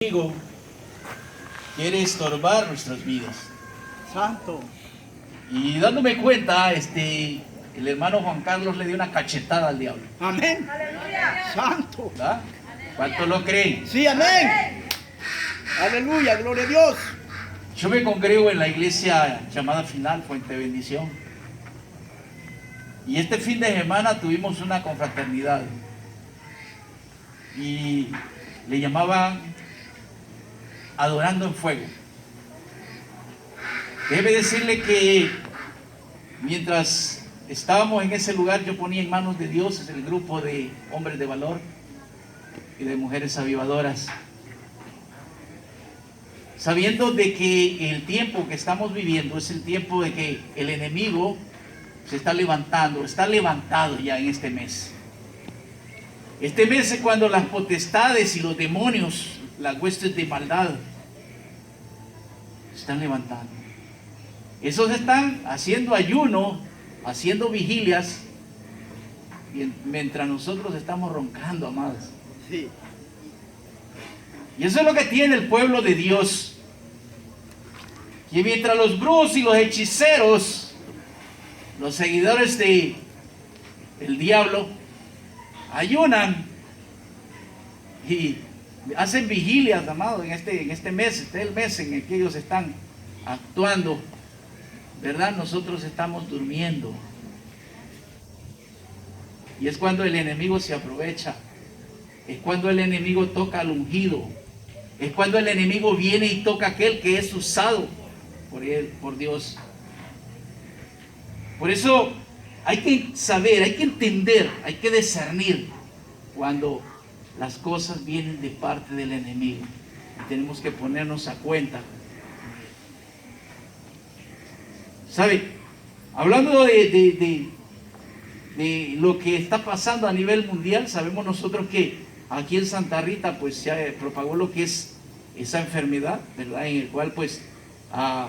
enemigo quiere estorbar nuestras vidas. Santo. Y dándome cuenta, el hermano Juan Carlos le dio una cachetada al diablo. Amén. Aleluya. Santo. ¿Verdad? ¿Cuántos lo creen? Sí, amén. Aleluya, gloria a Dios. Yo me congrego en la iglesia llamada Final, Fuente de Bendición. Y este fin de semana tuvimos una confraternidad. Y le llamaban Adorando en Fuego. Déjeme decirle que mientras estábamos en ese lugar, yo ponía en manos de Dios el grupo de hombres de valor y de mujeres avivadoras, sabiendo de que el tiempo que estamos viviendo es el tiempo de que el enemigo se está levantando, está levantado ya en este mes. Este mes es cuando las potestades y los demonios, las huestes de maldad, se están levantando. Esos están haciendo ayuno, haciendo vigilias, mientras nosotros estamos roncando, amados. Sí. Y eso es lo que tiene el pueblo de Dios. Que mientras los brujos y los hechiceros, los seguidores del diablo, ayunan y hacen vigilias, amados, en este mes, este es el mes en el que ellos están actuando, ¿verdad? Nosotros estamos durmiendo. Y es cuando el enemigo se aprovecha. Es cuando el enemigo toca al ungido. Es cuando el enemigo viene y toca a aquel que es usado por él, por Dios. Por eso hay que saber, hay que entender, hay que discernir cuando las cosas vienen de parte del enemigo. Y tenemos que ponernos a cuenta. ¿Sabe? Hablando de lo que está pasando a nivel mundial, sabemos nosotros que aquí en Santa Rita pues se propagó lo que es esa enfermedad, ¿verdad? En el cual pues a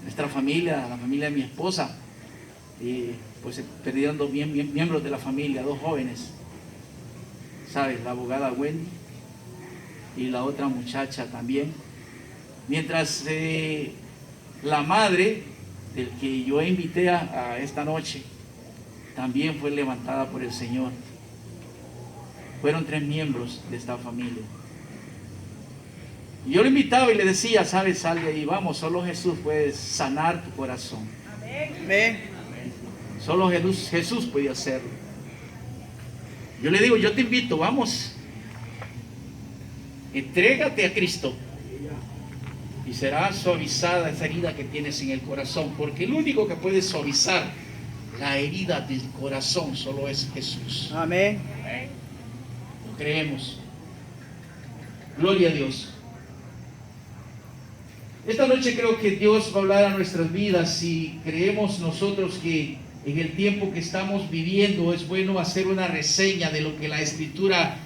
nuestra familia, a la familia de mi esposa, pues se perdieron dos miembros de la familia, dos jóvenes, ¿sabes? La abogada Wendy y la otra muchacha también. Mientras la madre del que yo invité a esta noche también fue levantada por el Señor. Fueron 3 miembros de esta familia. Y yo le invitaba y le decía, ¿sabes? Sal de ahí, vamos, solo Jesús puede sanar tu corazón. Amén. Solo Jesús puede hacerlo. Yo le digo, yo te invito, vamos, entrégate a Cristo y será suavizada esa herida que tienes en el corazón, porque el único que puede suavizar la herida del corazón solo es Jesús. Amén. Lo creemos. Gloria a Dios. Esta noche creo que Dios va a hablar a nuestras vidas y creemos nosotros que en el tiempo que estamos viviendo es bueno hacer una reseña de lo que la Escritura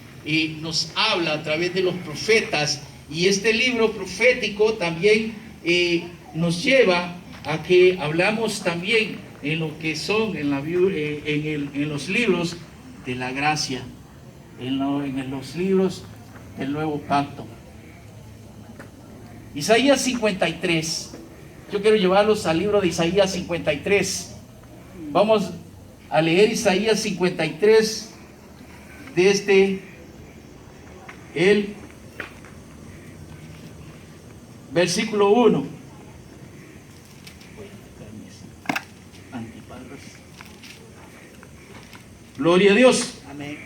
nos habla a través de los profetas. Y este libro profético también nos lleva a que hablamos también en lo que son en los libros de la gracia, en los libros del nuevo pacto. Isaías 53. Yo quiero llevarlos al libro de Isaías 53. Vamos a leer Isaías 53 desde el versículo 1. Gloria a Dios. Amén.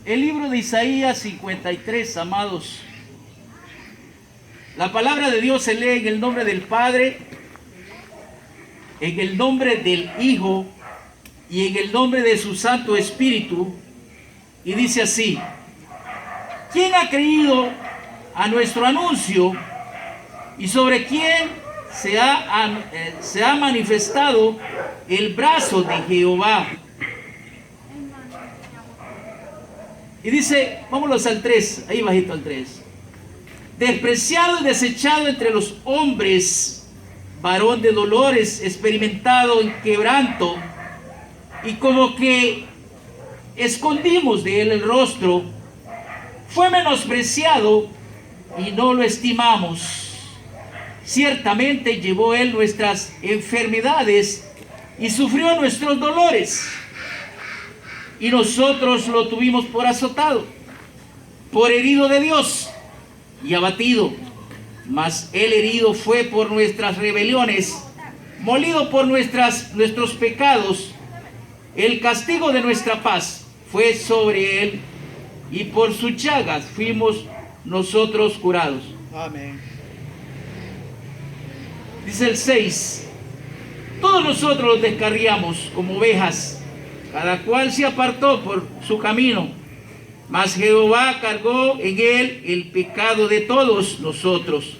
El libro de Isaías 53, amados. La palabra de Dios se lee en el nombre del Padre, en el nombre del Hijo y en el nombre de su Santo Espíritu. Y dice así: ¿quién ha creído a nuestro anuncio y sobre quién se ha manifestado el brazo de Jehová? Y dice, vámonos al 3, ahí bajito al 3. Despreciado y desechado entre los hombres, varón de dolores, experimentado en quebranto, y como que escondimos de él el rostro, fue menospreciado y no lo estimamos. Ciertamente llevó él nuestras enfermedades y sufrió nuestros dolores. Y nosotros lo tuvimos por azotado, por herido de Dios y abatido. Mas él herido fue por nuestras rebeliones, molido por nuestros pecados. El castigo de nuestra paz fue sobre él, y por sus llagas fuimos nosotros curados. Amén. Dice el 6, todos nosotros los descarriamos como ovejas, cada cual se apartó por su camino, mas Jehová cargó en él el pecado de todos nosotros.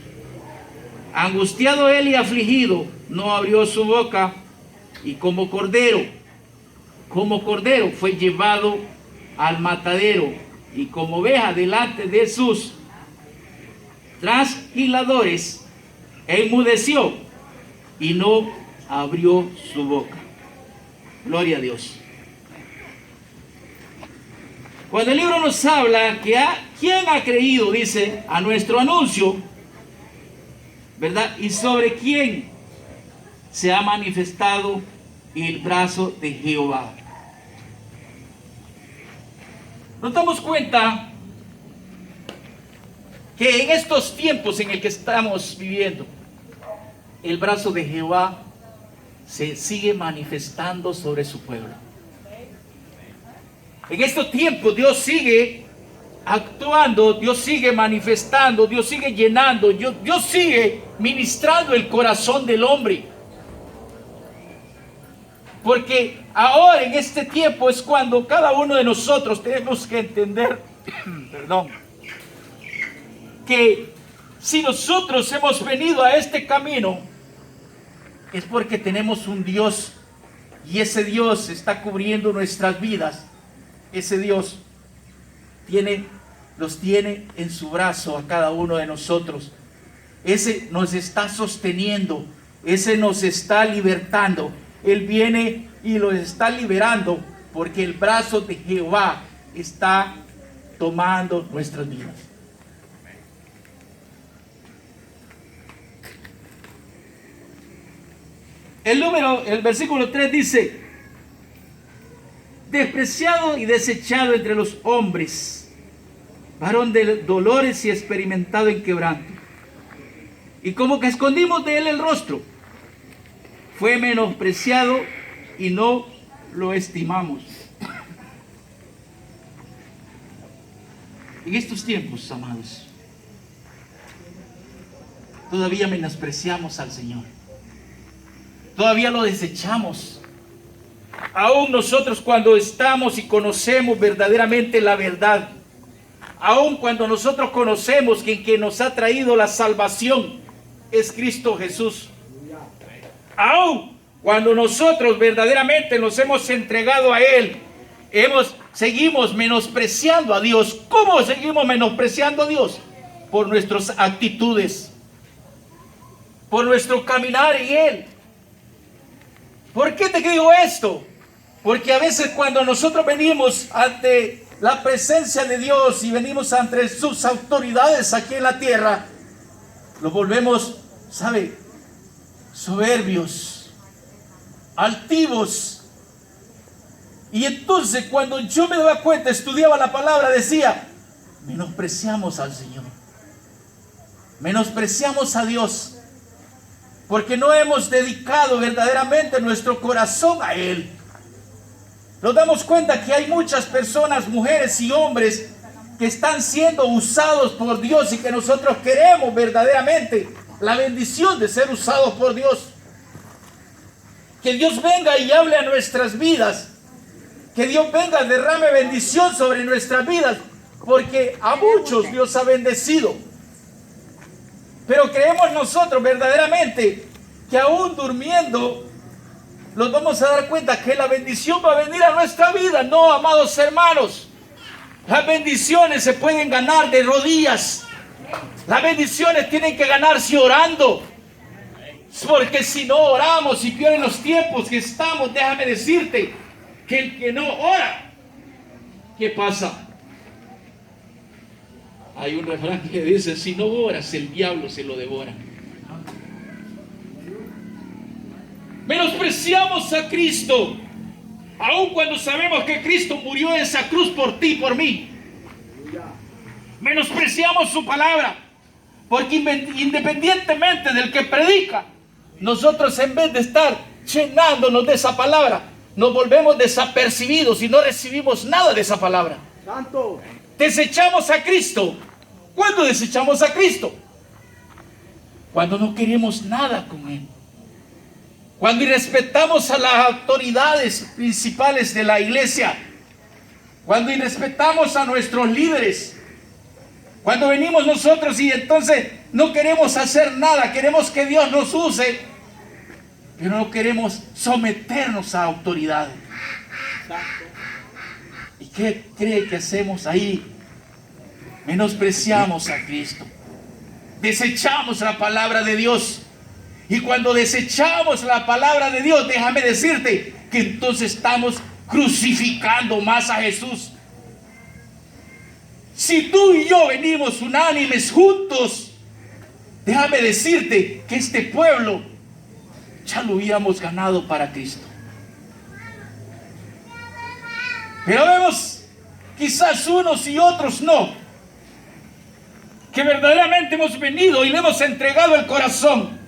Angustiado él y afligido, no abrió su boca, y como cordero fue llevado al matadero, y como oveja delante de sus trasquiladores, enmudeció y no abrió su boca. Gloria a Dios. Cuando el libro nos habla que ¿quién ha creído? Dice, a nuestro anuncio, ¿verdad? Y sobre quién se ha manifestado el brazo de Jehová. Nos damos cuenta que en estos tiempos en el que estamos viviendo, el brazo de Jehová se sigue manifestando sobre su pueblo. En estos tiempos Dios sigue actuando, Dios sigue manifestando, Dios sigue llenando, Dios sigue ministrando el corazón del hombre. Porque ahora en este tiempo es cuando cada uno de nosotros tenemos que entender, que si nosotros hemos venido a este camino, es porque tenemos un Dios, y ese Dios está cubriendo nuestras vidas. Ese Dios los tiene en su brazo a cada uno de nosotros. Ese nos está sosteniendo, ese nos está libertando. Él viene y los está liberando, porque el brazo de Jehová está tomando nuestras vidas. El versículo 3 dice: despreciado y desechado entre los hombres, varón de dolores y experimentado en quebranto. Y como que escondimos de él el rostro, fue menospreciado y no lo estimamos. En estos tiempos, amados, todavía menospreciamos al Señor. Todavía lo desechamos. Aún nosotros, cuando estamos y conocemos verdaderamente la verdad, aún cuando nosotros conocemos que quien nos ha traído la salvación es Cristo Jesús, aún cuando nosotros verdaderamente nos hemos entregado a Él, seguimos menospreciando a Dios. ¿Cómo seguimos menospreciando a Dios? Por nuestras actitudes, por nuestro caminar en Él. ¿Por qué te digo esto? Porque a veces cuando nosotros venimos ante la presencia de Dios y venimos ante sus autoridades aquí en la tierra, los volvemos, ¿sabe?, soberbios, altivos. Y entonces cuando yo me daba cuenta, estudiaba la palabra, decía, menospreciamos al Señor, menospreciamos a Dios, porque no hemos dedicado verdaderamente nuestro corazón a Él. Nos damos cuenta que hay muchas personas, mujeres y hombres, que están siendo usados por Dios, y que nosotros queremos verdaderamente la bendición de ser usados por Dios. Que Dios venga y hable a nuestras vidas. Que Dios venga y derrame bendición sobre nuestras vidas, porque a muchos Dios ha bendecido. Pero creemos nosotros verdaderamente que aún durmiendo nos vamos a dar cuenta que la bendición va a venir a nuestra vida. No, amados hermanos, las bendiciones se pueden ganar de rodillas. Las bendiciones tienen que ganarse orando, porque si no oramos y pierden los tiempos que estamos, déjame decirte que el que no ora ¿qué pasa? Hay un refrán que dice, si no oras, el diablo se lo devora. Menospreciamos a Cristo, aun cuando sabemos que Cristo murió en esa cruz por ti y por mí. Menospreciamos su palabra, porque independientemente del que predica, nosotros en vez de estar llenándonos de esa palabra, nos volvemos desapercibidos y no recibimos nada de esa palabra. Santo. Desechamos a Cristo. ¿Cuándo desechamos a Cristo? Cuando no queremos nada con Él. Cuando irrespetamos a las autoridades principales de la iglesia. Cuando irrespetamos a nuestros líderes. Cuando venimos nosotros y entonces no queremos hacer nada, queremos que Dios nos use, pero no queremos someternos a autoridades. ¿Y qué cree que hacemos ahí? Menospreciamos a Cristo. Desechamos la palabra de Dios. Y cuando desechamos la palabra de Dios, déjame decirte que entonces estamos crucificando más a Jesús. Si tú y yo venimos unánimes juntos, déjame decirte que este pueblo ya lo hubiéramos ganado para Cristo. Pero vemos quizás unos y otros no, que verdaderamente hemos venido y le hemos entregado el corazón,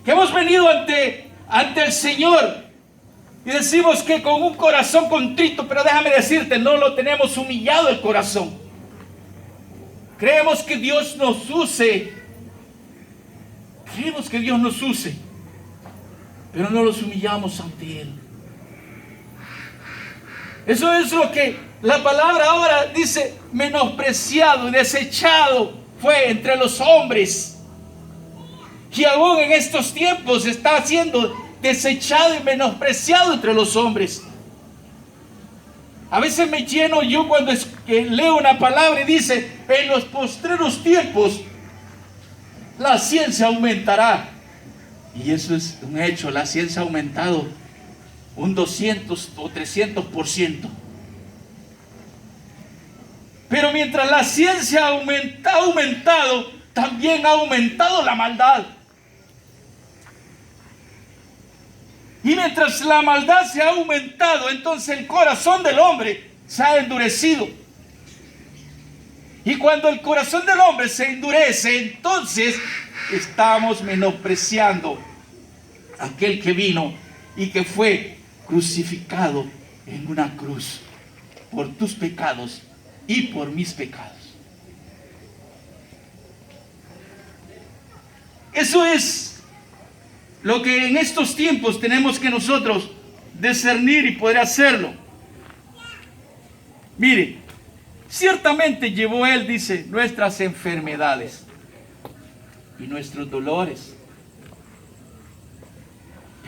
que hemos venido ante el Señor y decimos que con un corazón contrito, pero déjame decirte, no lo tenemos humillado el corazón. Creemos que Dios nos use, pero no los humillamos ante Él. Eso es lo que la palabra ahora dice, menospreciado y desechado fue entre los hombres. Y aún en estos tiempos está siendo desechado y menospreciado entre los hombres. A veces me lleno yo cuando leo una palabra y dice, en los postreros tiempos la ciencia aumentará. Y eso es un hecho, la ciencia ha aumentado un 200 o 300%. Pero mientras la ciencia ha aumentado, también ha aumentado la maldad. Y mientras la maldad se ha aumentado, entonces el corazón del hombre se ha endurecido. Y cuando el corazón del hombre se endurece, entonces estamos menospreciando a aquel que vino y que fue crucificado en una cruz por tus pecados y por mis pecados. Eso es lo que en estos tiempos tenemos que nosotros discernir y poder hacerlo. Mire, ciertamente llevó Él, dice, nuestras enfermedades y nuestros dolores.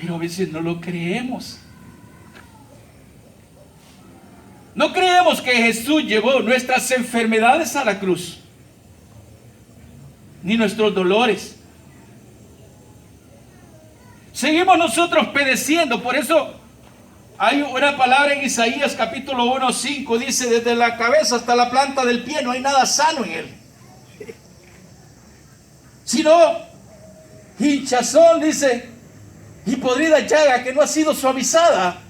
Pero a veces no lo creemos. No creemos que Jesús llevó nuestras enfermedades a la cruz, ni nuestros dolores. Seguimos nosotros padeciendo. Por eso hay una palabra en Isaías capítulo 1:5, dice, desde la cabeza hasta la planta del pie no hay nada sano en él, sino hinchazón, dice, y podrida llaga que no ha sido suavizada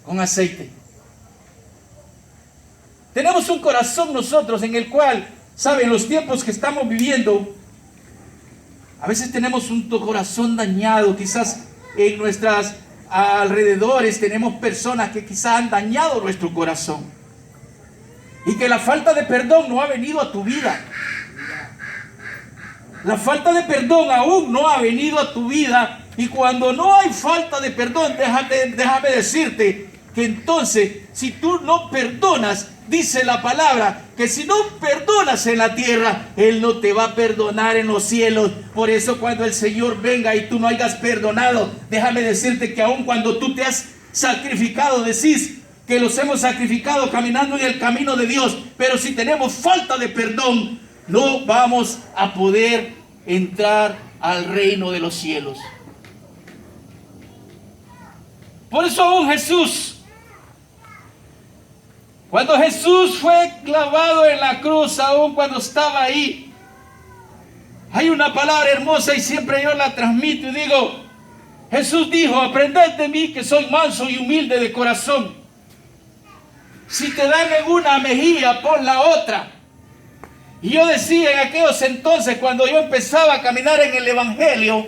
con aceite. Tenemos un corazón nosotros en el cual, ¿saben? Los tiempos que estamos viviendo, a veces tenemos un corazón dañado. Quizás en nuestros alrededores tenemos personas que quizás han dañado nuestro corazón. Y que la falta de perdón no ha venido a tu vida. La falta de perdón aún no ha venido a tu vida. Y cuando no hay falta de perdón, déjame decirte que entonces, si tú no perdonas, dice la palabra, que si no perdonas en la tierra, Él no te va a perdonar en los cielos. Por eso cuando el Señor venga y tú no hayas perdonado, déjame decirte que aun cuando tú te has sacrificado, decís que los hemos sacrificado caminando en el camino de Dios, pero si tenemos falta de perdón, no vamos a poder entrar al reino de los cielos. Por eso aún Jesús, Cuando Jesús fue clavado en la cruz, aún cuando estaba ahí, hay una palabra hermosa y siempre yo la transmito y digo, Jesús dijo, aprended de mí que soy manso y humilde de corazón. Si te dan en una mejilla, pon la otra. Y yo decía en aquellos entonces, cuando yo empezaba a caminar en el Evangelio,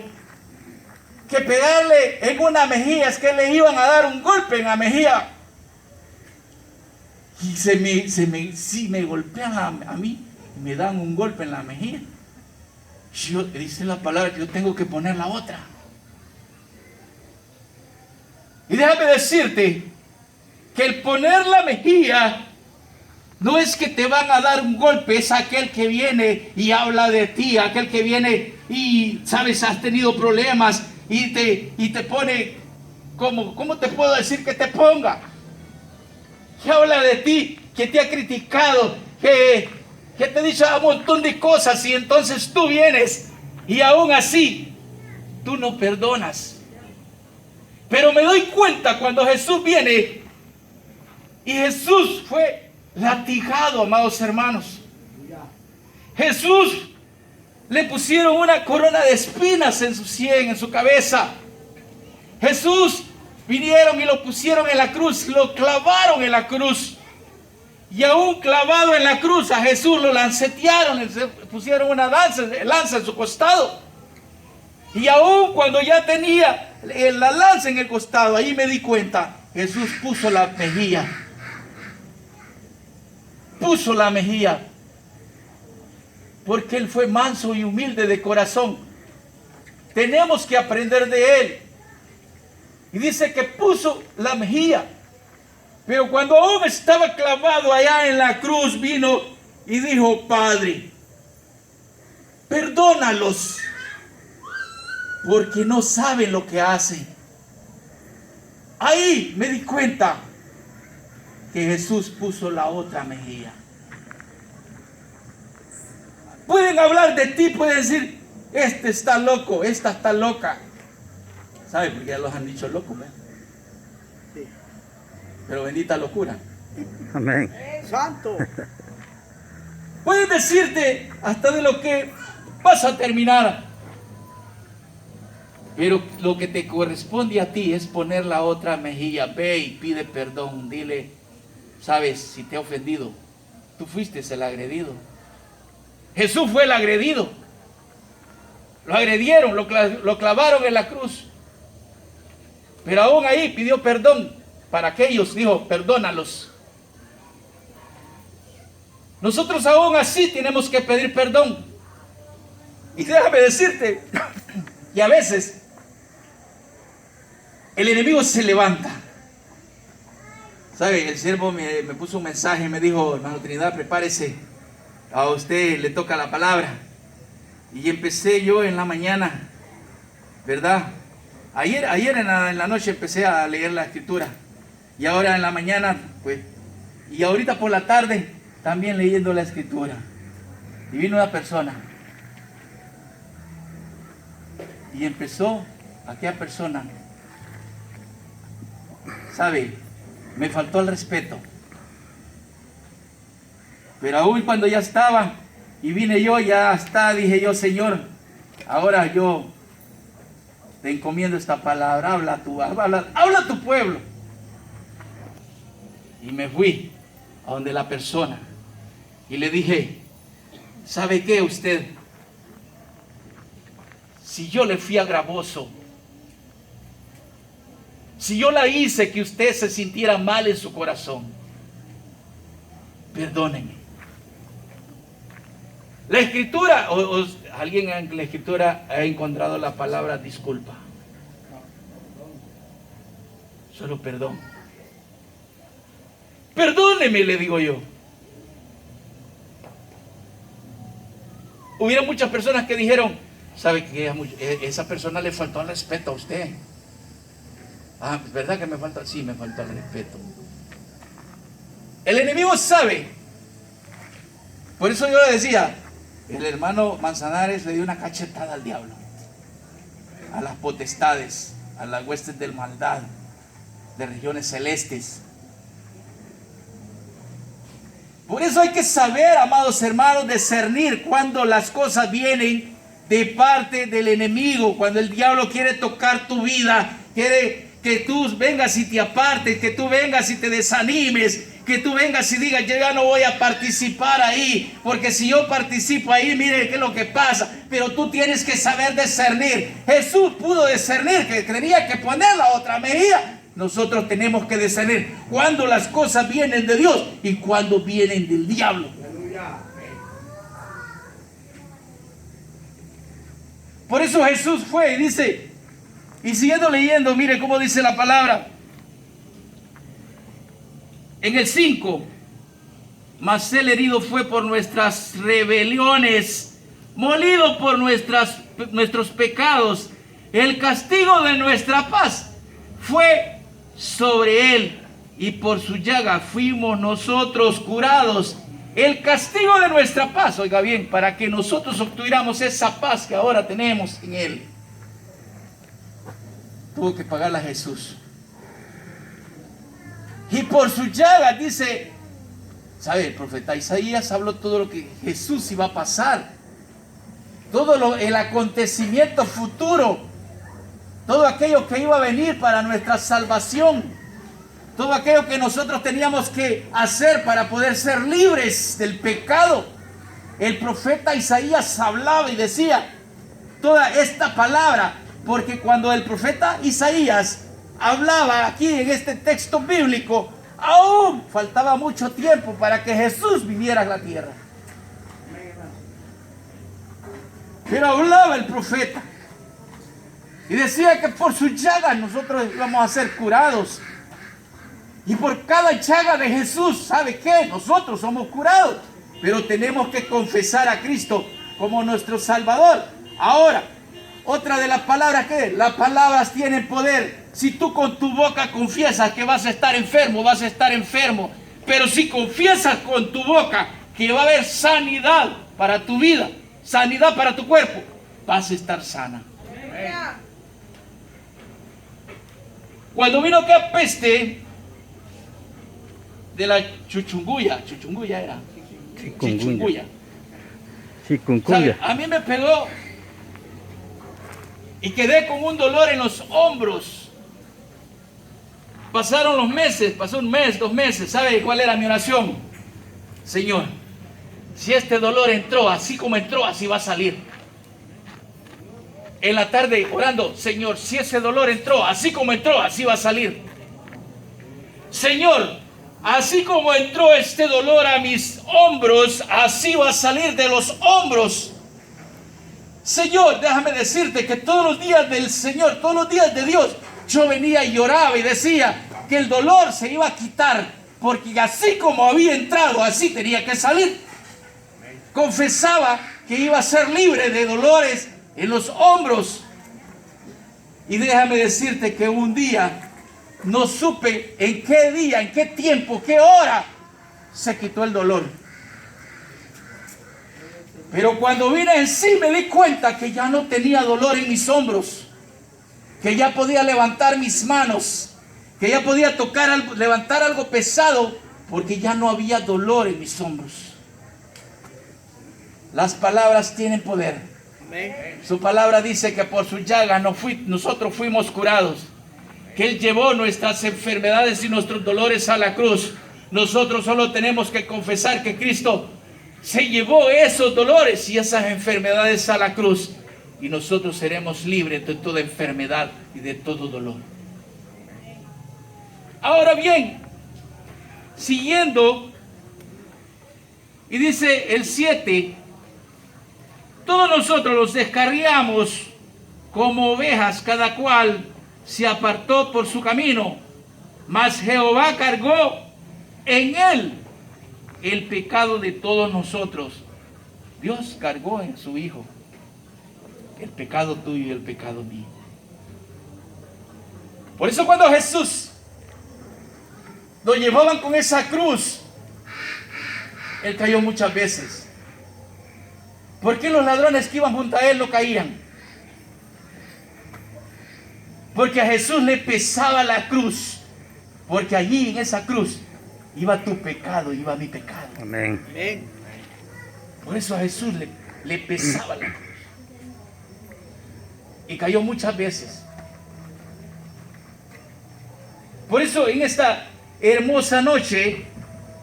que pegarle en una mejilla es que le iban a dar un golpe en la mejilla. Y si me golpean a mí, me dan un golpe en la mejilla. Dice la palabra que yo tengo que poner la otra. Y déjame decirte que el poner la mejilla no es que te van a dar un golpe, es aquel que viene y habla de ti, aquel que viene y, sabes, has tenido problemas y te pone, ¿cómo te puedo decir que te ponga? Que habla de ti, que te ha criticado, que te ha dicho un montón de cosas y entonces tú vienes y aún así tú no perdonas. Pero me doy cuenta cuando Jesús viene y Jesús fue latigado, amados hermanos. Jesús le pusieron una corona de espinas en su sien, en su cabeza. Jesús vinieron y lo pusieron en la cruz, lo clavaron en la cruz. Y aún clavado en la cruz a Jesús lo lancetearon, le pusieron una lanza en su costado. Y aún cuando ya tenía la lanza en el costado, ahí me di cuenta, Jesús puso la mejilla. Puso la mejilla. Porque Él fue manso y humilde de corazón. Tenemos que aprender de Él. Y dice que puso la mejilla. Pero cuando aún estaba clavado allá en la cruz, vino y dijo, Padre, perdónalos, porque no saben lo que hacen. Ahí me di cuenta que Jesús puso la otra mejilla. Pueden hablar de ti, pueden decir, este está loco, esta está loca. ¿Sabe? Porque ya los han dicho locos, ¿verdad? Sí. Pero bendita locura. Amén. Santo. Pueden decirte hasta de lo que vas a terminar. Pero lo que te corresponde a ti es poner la otra mejilla. Ve y pide perdón. Dile, sabes, si te he ofendido, tú fuiste el agredido. Jesús fue el agredido. Lo agredieron, lo clavaron en la cruz. Pero aún ahí pidió perdón para aquellos, dijo, perdónalos. Nosotros aún así tenemos que pedir perdón. Y déjame decirte que a veces el enemigo se levanta. ¿Sabe? El siervo me puso un mensaje y me dijo, hermano Trinidad, prepárese, a usted le toca la palabra. Y empecé yo en la mañana, ¿verdad? Ayer en la noche empecé a leer la escritura. Y ahora en la mañana, pues, y ahorita por la tarde, también leyendo la escritura. Y vino una persona. Y empezó aquella persona, ¿sabe? Me faltó el respeto. Pero aún cuando ya estaba, y vine yo, ya está, dije yo, Señor, ahora yo te encomiendo esta palabra, habla a tu pueblo. Y me fui a donde la persona y le dije, ¿sabe qué usted? Si yo le fui agravoso, si yo la hice que usted se sintiera mal en su corazón, perdóneme. La escritura, alguien en la escritura ha encontrado la palabra disculpa. Solo perdón. Perdóneme, le digo yo. Hubieron muchas personas que dijeron, ¿sabe que esa persona le faltó el respeto a usted? Ah, ¿es verdad que me falta? Sí, me faltó el respeto. El enemigo sabe. Por eso yo le decía, el hermano Manzanares le dio una cachetada al diablo, a las potestades, a las huestes del maldad, de regiones celestes. Por eso hay que saber, amados hermanos, discernir cuando las cosas vienen de parte del enemigo, cuando el diablo quiere tocar tu vida, quiere que tú vengas y te apartes, que tú vengas y te desanimes, que tú vengas y digas, yo ya no voy a participar ahí, porque si yo participo ahí, mire qué es lo que pasa. Pero tú tienes que saber discernir. Jesús pudo discernir que tenía que poner la otra mejilla. Nosotros tenemos que discernir cuando las cosas vienen de Dios y cuando vienen del diablo. Por eso Jesús fue y dice, y siguiendo leyendo, mire cómo dice la palabra. En el 5, mas él herido fue por nuestras rebeliones, molido por nuestros pecados. El castigo de nuestra paz fue sobre él, y por su llaga fuimos nosotros curados. El castigo de nuestra paz, oiga bien, para que nosotros obtuviéramos esa paz que ahora tenemos en él, tuvo que pagarla Jesús. Y por su llaga, dice, ¿sabe? El profeta Isaías habló todo lo que Jesús iba a pasar, todo el acontecimiento futuro, todo aquello que iba a venir para nuestra salvación, todo aquello que nosotros teníamos que hacer para poder ser libres del pecado. El profeta Isaías hablaba y decía toda esta palabra, porque cuando el profeta Isaías hablaba aquí en este texto bíblico, aún faltaba mucho tiempo para que Jesús viniera a la tierra. Pero hablaba el profeta y decía que por su llaga nosotros íbamos a ser curados. Y por cada llaga de Jesús, ¿sabe qué? Nosotros somos curados. Pero tenemos que confesar a Cristo como nuestro Salvador. Ahora, otra de las palabras que las palabras tienen poder. Si tú con tu boca confiesas que vas a estar enfermo, vas a estar enfermo. Pero si confiesas con tu boca que va a haber sanidad para tu vida, sanidad para tu cuerpo, vas a estar sana. Cuando vino aquella peste de la chuchunguya era. Chikungunya. ¿Sabe? A mí me pegó y quedé con un dolor en los hombros. Pasaron los meses, pasó un mes, 2 meses. ¿Sabe cuál era mi oración? Señor, si este dolor entró, así como entró, así va a salir. En la tarde orando, Señor, si ese dolor entró, así como entró, así va a salir. Señor, así como entró este dolor a mis hombros, así va a salir de los hombros. Señor, déjame decirte que todos los días del Señor, todos los días de Dios, yo venía y lloraba y decía que el dolor se iba a quitar, porque así como había entrado, así tenía que salir. Confesaba que iba a ser libre de dolores en los hombros. Y déjame decirte que un día, no supe en qué día, en qué tiempo, qué hora se quitó el dolor. Pero cuando vine en sí me di cuenta que ya no tenía dolor en mis hombros, que ya podía levantar mis manos, que ya podía levantar algo pesado, porque ya no había dolor en mis hombros. Las palabras tienen poder. Su palabra dice que por su llaga nosotros fuimos curados, que Él llevó nuestras enfermedades y nuestros dolores a la cruz. Nosotros solo tenemos que confesar que Cristo se llevó esos dolores y esas enfermedades a la cruz, y nosotros seremos libres de toda enfermedad y de todo dolor. Ahora bien, siguiendo, y dice el 7, todos nosotros los descarriamos como ovejas, cada cual se apartó por su camino, mas Jehová cargó en él el pecado de todos nosotros. Dios cargó en su Hijo el pecado tuyo y el pecado mío. Por eso cuando Jesús lo llevaban con esa cruz, Él cayó muchas veces. ¿Por qué los ladrones que iban junto a Él no caían? Porque a Jesús le pesaba la cruz. Porque allí en esa cruz iba tu pecado, iba mi pecado. Amén. Amén. Por eso a Jesús le pesaba la cruz. Y cayó muchas veces. Por eso en esta hermosa noche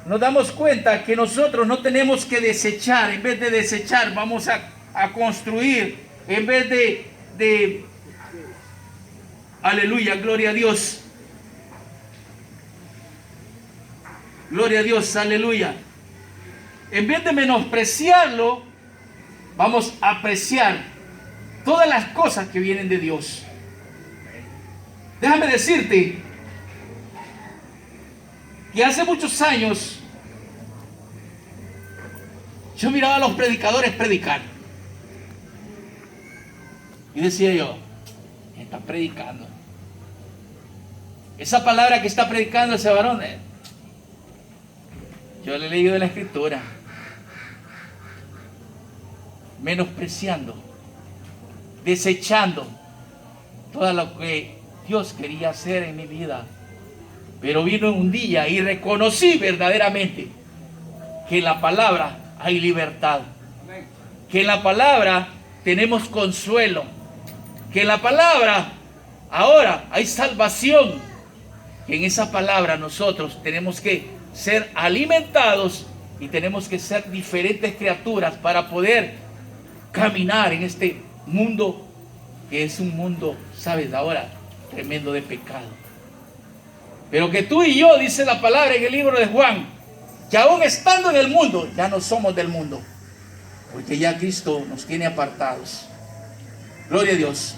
nos damos cuenta que nosotros no tenemos que desechar. En vez de desechar, vamos a construir. En vez de aleluya, gloria a Dios. Gloria a Dios, aleluya. En vez de menospreciarlo, vamos a apreciar todas las cosas que vienen de Dios. Déjame decirte que hace muchos años yo miraba a los predicadores predicar y decía yo, está predicando. Esa palabra que está predicando ese varón, yo le he leído de la escritura, menospreciando, desechando todo lo que Dios quería hacer en mi vida. Pero vino un día y reconocí verdaderamente que en la palabra hay libertad, que en la palabra tenemos consuelo, que en la palabra ahora hay salvación, que en esa palabra nosotros tenemos que ser alimentados y tenemos que ser diferentes criaturas para poder caminar en este mundo que es un mundo, sabes, ahora tremendo de pecado. Pero que tú y yo, dice la palabra en el libro de Juan, que aún estando en el mundo, ya no somos del mundo, porque ya Cristo nos tiene apartados. Gloria a Dios.